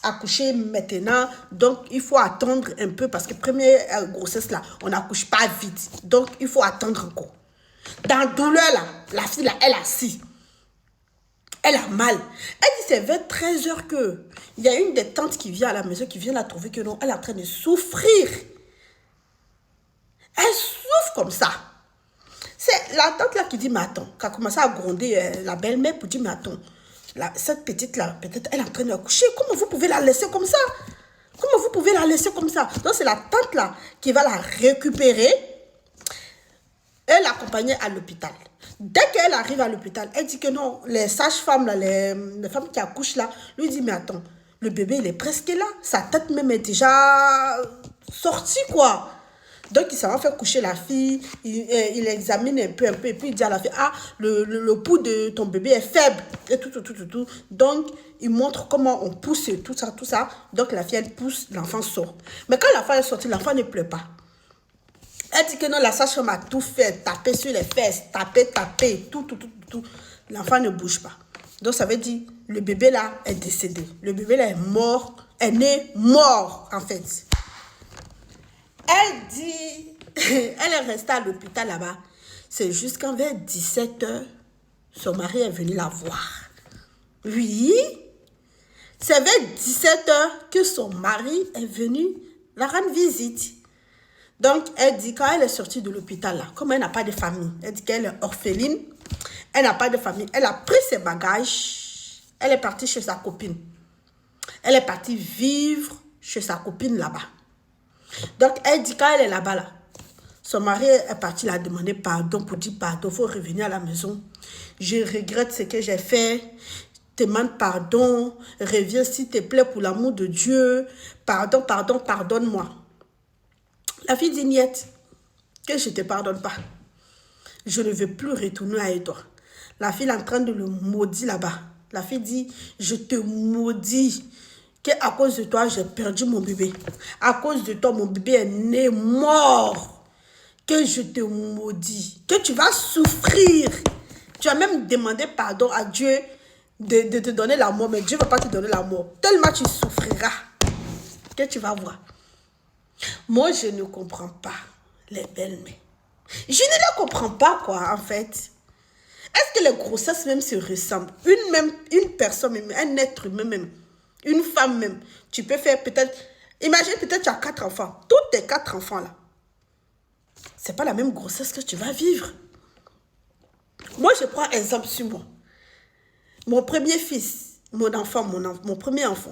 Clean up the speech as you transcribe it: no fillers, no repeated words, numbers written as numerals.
accoucher maintenant, donc il faut attendre un peu parce que première grossesse là, on n'accouche pas vite, donc il faut attendre encore. Dans douleur là, la fille là, elle a assis. Elle a mal. Elle dit c'est vers 13h que il y a une des tantes qui vient à la maison, qui vient la trouver que non, elle est en train de souffrir. Elle souffre comme ça. C'est la tante là qui dit, mais attends, qui a commencé à gronder la belle-mère pour dire, mais attends, cette petite là, peut-être elle est en train d'accoucher. Comment vous pouvez la laisser comme ça? Comment vous pouvez la laisser comme ça? Donc c'est la tante là qui va la récupérer et l'accompagner à l'hôpital. Dès qu'elle arrive à l'hôpital, elle dit que non, les sages-femmes, les femmes qui accouchent là, lui dit, mais attends, le bébé il est presque là. Sa tête même est déjà sortie quoi. Donc, il s'en va faire coucher la fille, il examine un peu, et puis il dit à la fille, ah, le pouls de ton bébé est faible, et tout. Donc, il montre comment on pousse, tout ça. Donc, la fille, elle pousse, l'enfant sort. Mais quand la fille est sortie, l'enfant ne pleure pas. Elle dit que non, la sage-femme a tout fait, taper sur les fesses, taper, tout. L'enfant ne bouge pas. Donc, ça veut dire, le bébé là est décédé. Le bébé là est mort, est né mort, en fait. Elle dit, elle est restée à l'hôpital là-bas. C'est jusqu'en vers 17h, son mari est venu la voir. Oui, c'est vers 17h que son mari est venu la rendre visite. Donc, elle dit, quand elle est sortie de l'hôpital là, comme elle n'a pas de famille, elle dit qu'elle est orpheline, elle n'a pas de famille, elle a pris ses bagages, elle est partie chez sa copine. Elle est partie vivre chez sa copine là-bas. Donc, elle dit, quand elle est là-bas, là, son mari est parti la demander pardon pour dire pardon, il faut revenir à la maison. Je regrette ce que j'ai fait. Demande pardon. Reviens s'il te plaît pour l'amour de Dieu. Pardon, pardonne-moi. La fille dit, niette, que je ne te pardonne pas. Je ne veux plus retourner avec toi. La fille est en train de le maudire là-bas. La fille dit, je te maudis. Qu'à cause de toi, j'ai perdu mon bébé. À cause de toi, mon bébé est né mort. Que je te maudis. Que tu vas souffrir. Tu as même demandé pardon à Dieu de te donner la mort. Mais Dieu ne va pas te donner la mort. Tellement tu souffriras. Que tu vas voir. Moi, je ne comprends pas les belles-mères. Je ne les comprends pas, quoi, en fait. Est-ce que les grossesses même se ressemblent? Une personne même, un être humain même. Une femme même, tu peux faire peut-être... Imagine peut-être tu as 4 enfants. Tous tes 4 enfants là. Ce n'est pas la même grossesse que tu vas vivre. Moi, je prends exemple sur moi. Mon premier fils, mon premier enfant.